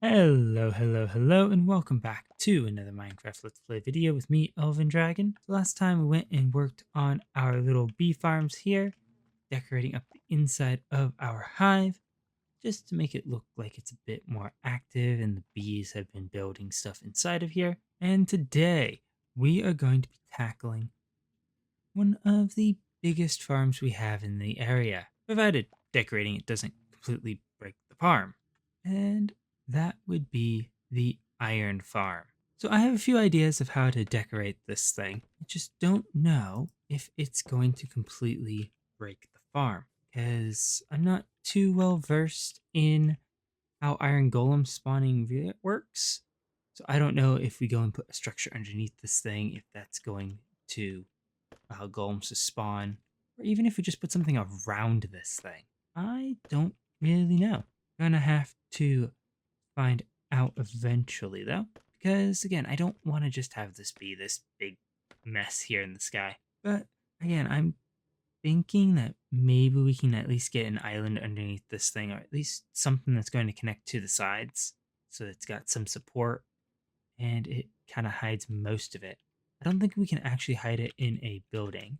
Hello, and welcome back to another Minecraft Let's Play video with me, Elven Dragon. So last time we went and worked on our little bee farms here, decorating up the inside of our hive, just to make it look like it's a bit more active and the bees have been building stuff inside of here. And today, we are going to be tackling one of the biggest farms we have in the area, provided decorating it doesn't completely break the farm. And that would be the iron farm. So I have a few ideas of how to decorate this thing. I just don't know if it's going to completely break the farm, because I'm not too well versed in how iron golem spawning works. So I don't know if we go and put a structure underneath this thing, if that's going to allow golems to spawn, or even if we just put something around this thing. I don't really know. Gonna have to find out eventually, though, because again, I don't want to just have this be this big mess here in the sky. But again, I'm thinking that maybe we can at least get an island underneath this thing, or at least something that's going to connect to the sides so it's got some support and it kind of hides most of it. I don't think we can actually hide it in a building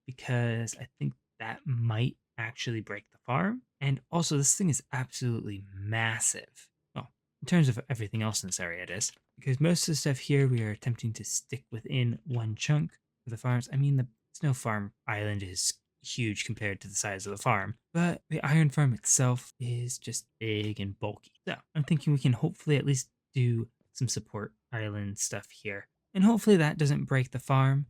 because I think that might actually break the farm. And also, this thing is absolutely massive. Well, in terms of everything else in this area, it is. Because most of the stuff here we are attempting to stick within one chunk of the farms. I mean, the Snow Farm Island is huge compared to the size of the farm, but the Iron Farm itself is just big and bulky. So I'm thinking we can hopefully at least do some support island stuff here. And hopefully that doesn't break the farm.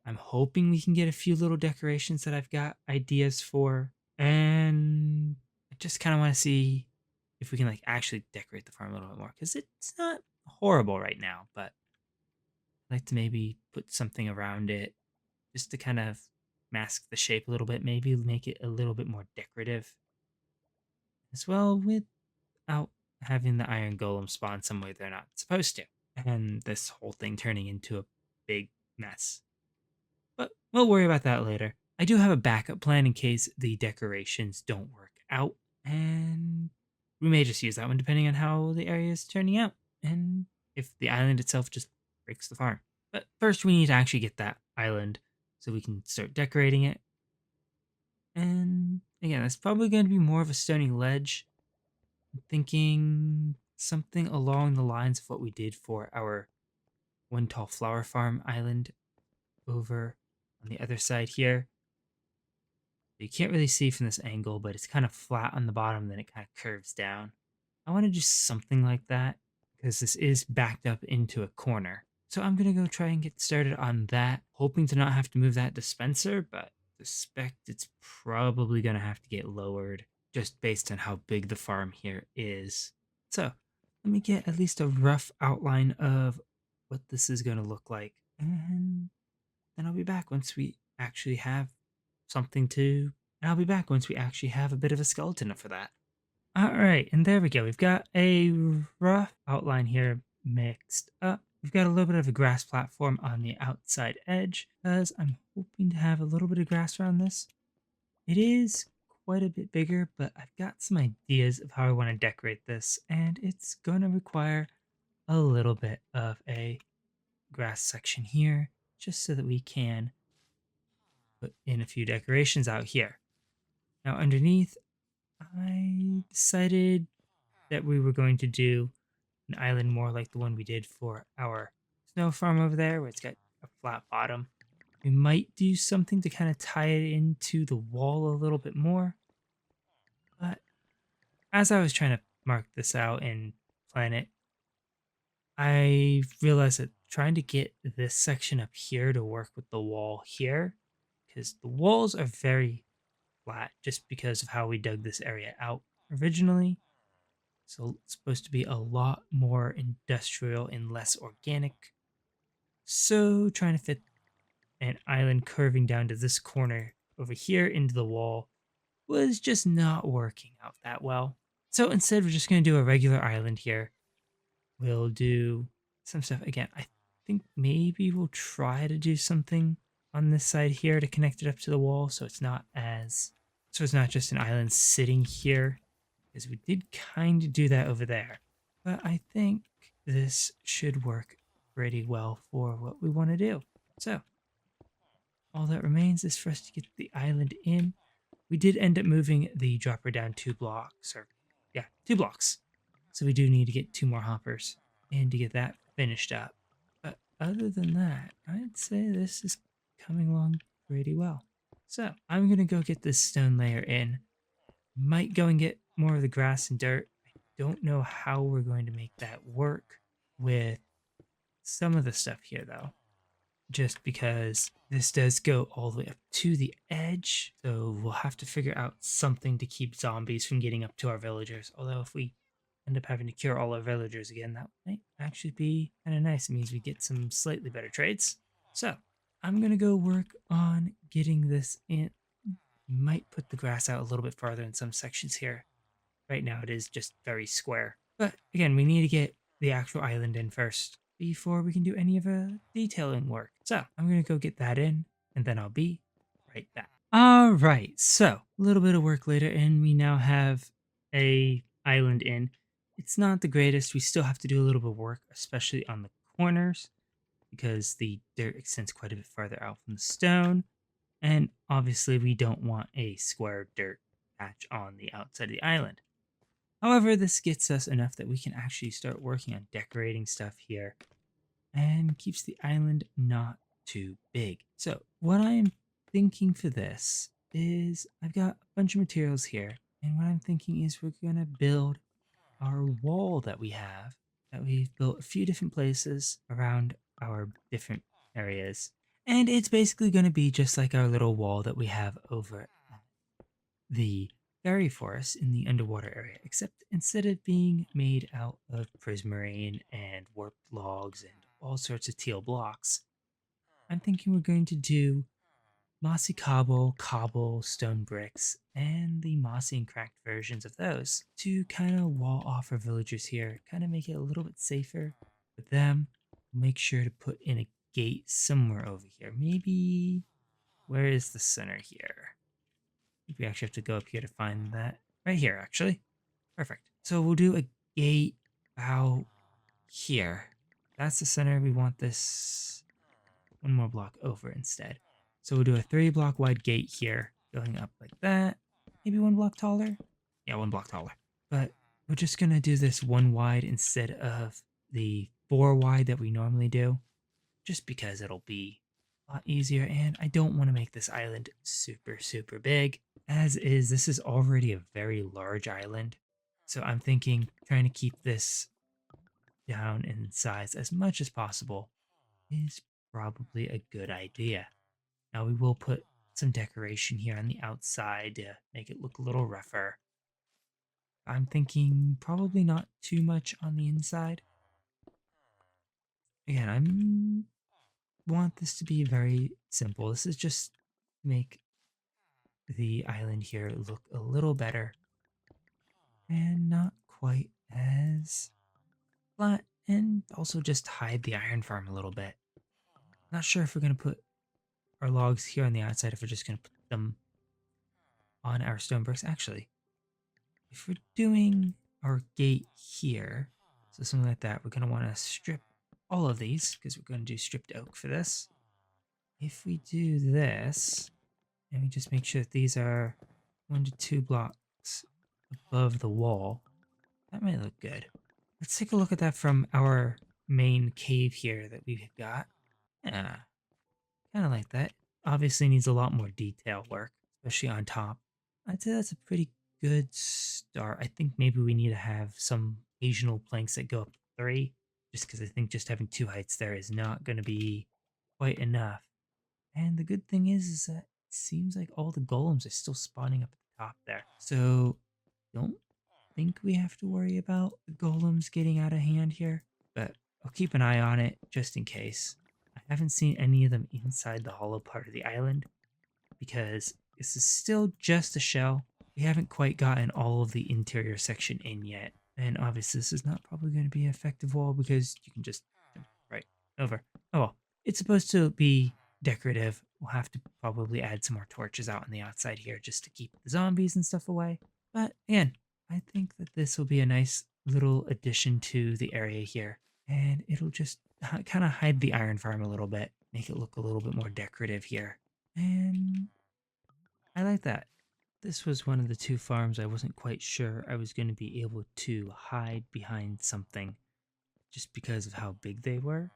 I'm hoping we can get a few little decorations that I've got ideas for. And I just kind of want to see if we can like actually decorate the farm a little bit more, because it's not horrible right now, but I'd like to maybe put something around it just to kind of mask the shape a little bit, maybe make it a little bit more decorative as well, without having the iron golem spawn somewhere they're not supposed to, and this whole thing turning into a big mess. But we'll worry about that later. I do have a backup plan in case the decorations don't work out, and we may just use that one depending on how the area is turning out, and if the island itself just breaks the farm. But first we need to actually get that island so we can start decorating it. And again, that's probably going to be more of a stony ledge. I'm thinking something along the lines of what we did for our one tall flower farm island over on the other side here. You can't really see from this angle, but it's kind of flat on the bottom, then it kind of curves down. I want to do something like that because this is backed up into a corner. So I'm going to go try and get started on that, hoping to not have to move that dispenser, but suspect it's probably going to have to get lowered just based on how big the farm here is. So let me get at least a rough outline of what this is going to look like, and then I'll be back once we actually have something to. And I'll be back once we actually have a bit of a skeleton for that. Alright, and there we go. We've got a rough outline here mixed up. We've got a little bit of a grass platform on the outside edge, because I'm hoping to have a little bit of grass around this. It is quite a bit bigger, but I've got some ideas of how I want to decorate this, and it's going to require a little bit of a grass section here, just so that we can put in a few decorations out here. Now underneath, I decided that we were going to do an island more like the one we did for our snow farm over there, where it's got a flat bottom. We might do something to kind of tie it into the wall a little bit more. But as I was trying to mark this out and plan it, I realized that trying to get this section up here to work with the wall here, because the walls are very flat just because of how we dug this area out originally. So it's supposed to be a lot more industrial and less organic. So trying to fit an island curving down to this corner over here into the wall was just not working out that well. So instead we're just going to do a regular island here. We'll do some stuff. Again, I think maybe we'll try to do something on this side here to connect it up to the wall so it's not just an island sitting here, because we did kind of do that over there. but I think this should work pretty well for what we want to do. So all that remains is for us to get the island in. We did end up moving the dropper down 2 blocks, or yeah, 2 blocks. So we do need to get 2 more hoppers and to get that finished up. But other than that, I'd say this is coming along pretty well. So I'm gonna go get this stone layer in. Might go and get more of the grass and dirt. I don't know how we're going to make that work with some of the stuff here though, just because this does go all the way up to the edge. So we'll have to figure out something to keep zombies from getting up to our villagers. Although if we end up having to cure all our villagers again, that might actually be kind of nice. It means we get some slightly better trades. So I'm going to go work on getting this in. Might put the grass out a little bit farther in some sections here. Right now it is just very square. But again, we need to get the actual island in first before we can do any of the detailing work. So I'm going to go get that in and then I'll be right back. All right, so a little bit of work later and we now have a island in. It's not the greatest. We still have to do a little bit of work, especially on the corners because the dirt extends quite a bit farther out from the stone. And obviously we don't want a square dirt patch on the outside of the island. However, this gets us enough that we can actually start working on decorating stuff here and keeps the island not too big. So what I am thinking for this is I've got a bunch of materials here. And what I'm thinking is we're going to build our wall that we have that we've built a few different places around our different areas. And it's basically going to be just like our little wall that we have over the fairy forest in the underwater area, except instead of being made out of prismarine and warped logs and all sorts of teal blocks, I'm thinking we're going to do mossy cobble, stone bricks, and the mossy and cracked versions of those to kind of wall off our villagers here, kind of make it a little bit safer for them. Make sure to put in a gate somewhere over here. Maybe, where is the center here? We actually have to go up here to find that. Right here, actually. Perfect. So we'll do a gate out here. That's the center. We want this one more block over instead. So we'll do a 3 block wide gate here, going up like that. Maybe 1 block taller. Yeah, 1 block taller. But we're just going to do this 1 wide instead of the 4 wide that we normally do, just because it'll be a lot easier. And I don't want to make this island super, super big. As is, this is already a very large island. So I'm thinking trying to keep this down in size as much as possible is probably a good idea. Now we will put some decoration here on the outside to make it look a little rougher. I'm thinking probably not too much on the inside. Again, I want this to be very simple. This is just to make the island here look a little better and not quite as flat, and also just hide the iron farm a little bit. Not sure if we're going to put our logs here on the outside, if we're just going to put them on our stone bricks. Actually, if we're doing our gate here, so something like that, we're going to want to strip all of these because we're going to do stripped oak for this. If we do this, and we just make sure that these are 1 to 2 blocks above the wall, that might look good. Let's take a look at that from our main cave here that we've got. Yeah, kind of like that. Obviously needs a lot more detail work, especially on top. I'd say that's a pretty good start. I think maybe we need to have some occasional planks that go up to 3, just because I think just having 2 heights there is not going to be quite enough. And the good thing is that it seems like all the golems are still spawning up at the top there. So don't think we have to worry about the golems getting out of hand here, but I'll keep an eye on it just in case. I haven't seen any of them inside the hollow part of the island because this is still just a shell. We haven't quite gotten all of the interior section in yet. And obviously this is not probably going to be an effective wall because you can just jump right over. Oh well, it's supposed to be decorative. We'll have to probably add some more torches out on the outside here just to keep the zombies and stuff away. But again, I think that this will be a nice little addition to the area here. And it'll just kind of hide the iron farm a little bit, make it look a little bit more decorative here. And I like that. This was one of the two farms I wasn't quite sure I was going to be able to hide behind something just because of how big they were.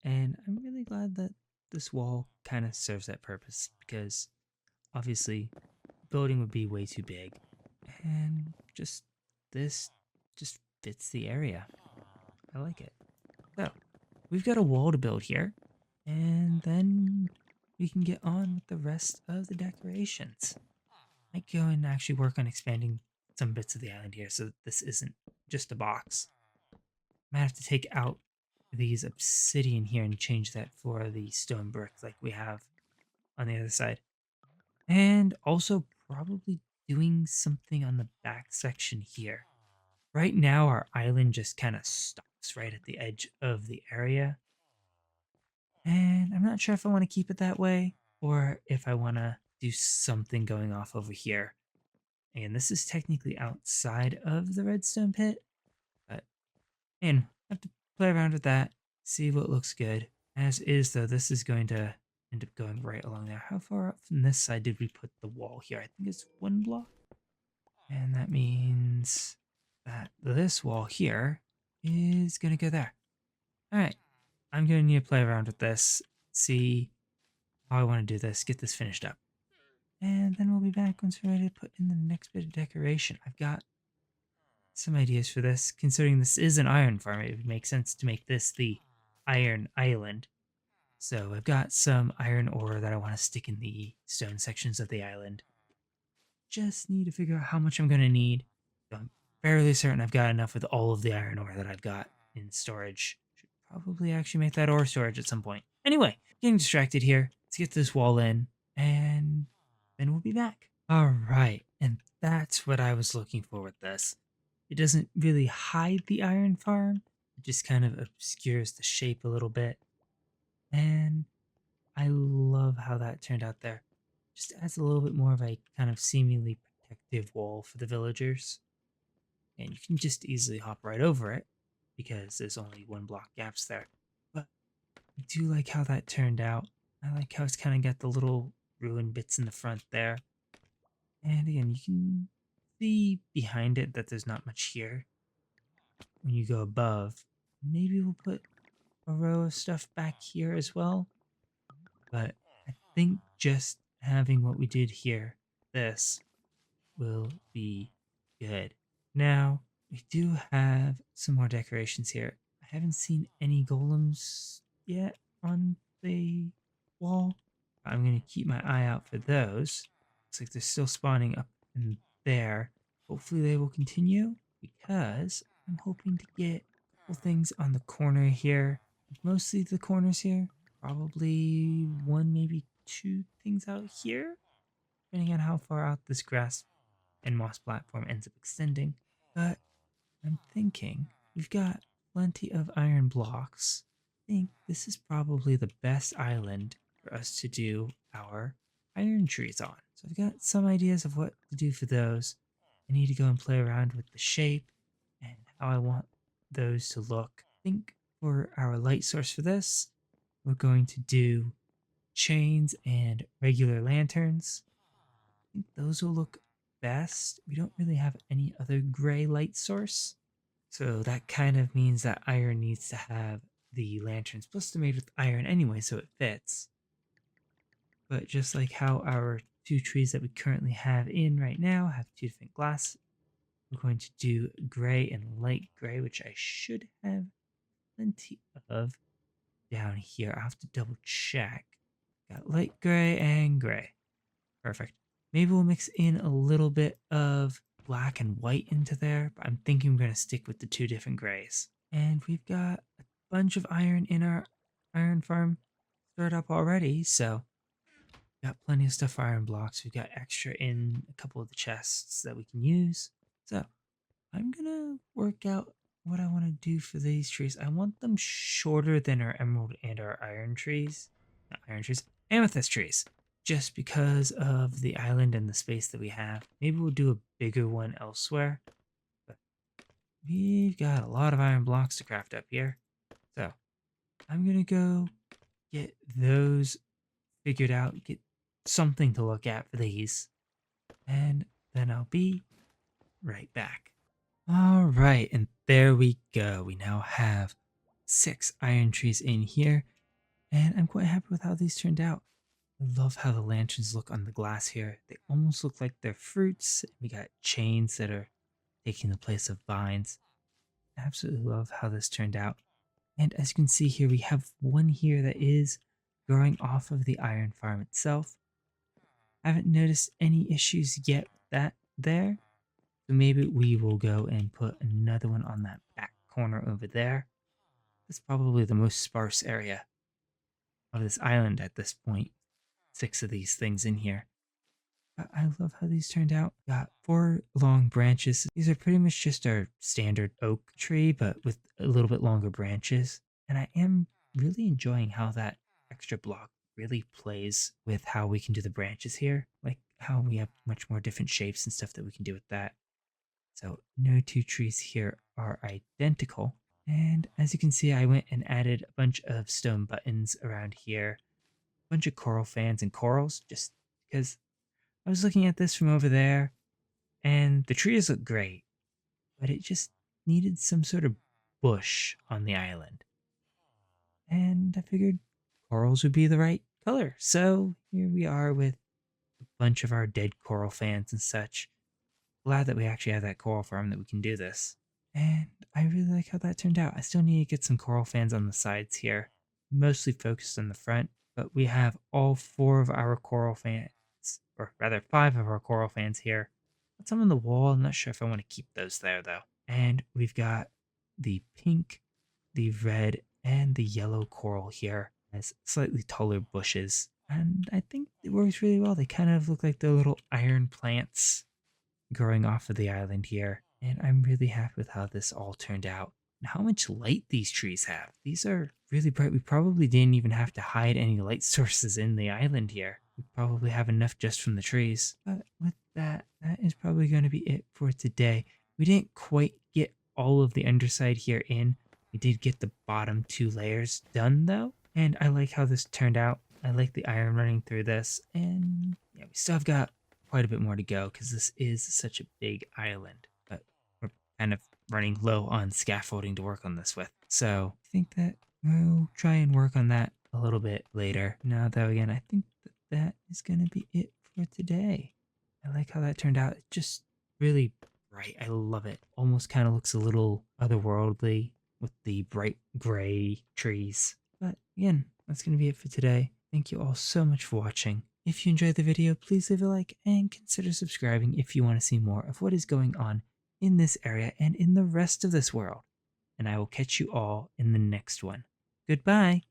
And I'm really glad that this wall kind of serves that purpose because obviously building would be way too big. And just this just fits the area. I like it. So we've got a wall to build here. And then we can get on with the rest of the decorations. I might go and actually work on expanding some bits of the island here so that this isn't just a box. Might have to take out these obsidian here and change that for the stone brick like we have on the other side. And also probably doing something on the back section here. Right now our island just kind of stops right at the edge of the area. And I'm not sure if I want to keep it that way or if I want to do something going off over here. And this is technically outside of the redstone pit, but and I have to play around with that, see what looks good. As is though, this is going to end up going right along there. How far up from this side did we put the wall here? I think it's 1 block. And that means that this wall here is going to go there. All right, I'm going to need to play around with this, see how I want to do this, get this finished up. And then we'll be back once we're ready to put in the next bit of decoration. I've got some ideas for this. Considering this is an iron farm, it would make sense to make this the iron island. So I've got some iron ore that I want to stick in the stone sections of the island. Just need to figure out how much I'm going to need. So I'm fairly certain I've got enough with all of the iron ore that I've got in storage. Should probably actually make that ore storage at some point. Anyway, getting distracted here. Let's get this wall in and then we'll be back. All right, and that's what I was looking for with this. It doesn't really hide the iron farm, it just kind of obscures the shape a little bit. And I love how that turned out there. Just adds a little bit more of a kind of seemingly protective wall for the villagers. And you can just easily hop right over it because there's only 1 block gaps there. But I do like how that turned out. I like how it's kind of got the little ruined bits in the front there. And again, you can see behind it that there's not much here. When you go above, maybe we'll put a row of stuff back here as well. But I think just having what we did here, this, will be good. Now, we do have some more decorations here. I haven't seen any golems yet on the wall. I'm going to keep my eye out for those. Looks like they're still spawning up in there. Hopefully they will continue because I'm hoping to get a couple things on the corner here. Mostly the corners here. Probably 1, maybe 2 things out here. Depending on how far out this grass and moss platform ends up extending. But I'm thinking we've got plenty of iron blocks. I think this is probably the best island for us to do our iron trees on. So I've got some ideas of what to do for those. I need to go and play around with the shape and how I want those to look. I think for our light source for this, we're going to do chains and regular lanterns. I think those will look best. We don't really have any other gray light source. So that kind of means that iron needs to have the lanterns. Plus they're made with iron anyway, so it fits. But just like how our 2 trees that we currently have in right now have 2 different glass, we're going to do gray and light gray, which I should have plenty of down here. I'll have to double check. Got light gray and gray. Perfect. Maybe we'll mix in a little bit of black and white into there, but I'm thinking we're going to stick with the 2 different grays. And we've got a bunch of iron in our iron farm stored up already, so got plenty of stuff for iron blocks. We've got extra in a couple of the chests that we can use. So I'm going to work out what I want to do for these trees. I want them shorter than our emerald and our iron trees. Not iron trees, amethyst trees. Just because of the island and the space that we have. Maybe we'll do a bigger one elsewhere. But we've got a lot of iron blocks to craft up here. So I'm going to go get those figured out, get something to look at for these, and then I'll be right back. All right, and there we go. We now have 6 iron trees in here, and I'm quite happy with how these turned out. I love how the lanterns look on the glass here. They almost look like they're fruits. We got chains that are taking the place of vines. Absolutely love how this turned out. And as you can see here, we have one here that is growing off of the iron farm itself. I haven't noticed any issues yet with that there. So maybe we will go and put another one on that back corner over there. That's probably the most sparse area of this island at this point. 6 of these things in here. But I love how these turned out. Got 4 long branches. These are pretty much just our standard oak tree, but with a little bit longer branches. And I am really enjoying how that extra block really plays with how we can do the branches here. Like how we have much more different shapes and stuff that we can do with that. So no 2 trees here are identical. And as you can see, I went and added a bunch of stone buttons around here, a bunch of coral fans and corals, just because I was looking at this from over there, and the trees look great, but it just needed some sort of bush on the island. And I figured corals would be the right color. So here we are with a bunch of our dead coral fans and such. Glad that we actually have that coral farm that we can do this. And I really like how that turned out. I still need to get some coral fans on the sides here, mostly focused on the front, but we have all 4 of our coral fans, or rather 5 of our coral fans here. Got some on the wall. I'm not sure if I want to keep those there though. And we've got the pink, the red, and the yellow coral here as slightly taller bushes. And I think it works really well. They kind of look like the little iron plants growing off of the island here, and I'm really happy with how this all turned out and how much light these trees have. These are really bright. We probably didn't even have to hide any light sources in the island here. We probably have enough just from the trees. But with that, that is probably going to be it for today. We didn't quite get all of the underside here in. We did get the bottom 2 layers done though, and I like how this turned out. I like the iron running through this, and yeah, we still have got quite a bit more to go because this is such a big island, but we're kind of running low on scaffolding to work on this with. So I think that we'll try and work on that a little bit later. Now, though, again, I think that that is going to be it for today. I like how that turned out. It's just really bright. I love it. Almost kind of looks a little otherworldly with the bright gray trees. But again, that's going to be it for today. Thank you all so much for watching. If you enjoyed the video, please leave a like and consider subscribing if you want to see more of what is going on in this area and in the rest of this world. And I will catch you all in the next one. Goodbye!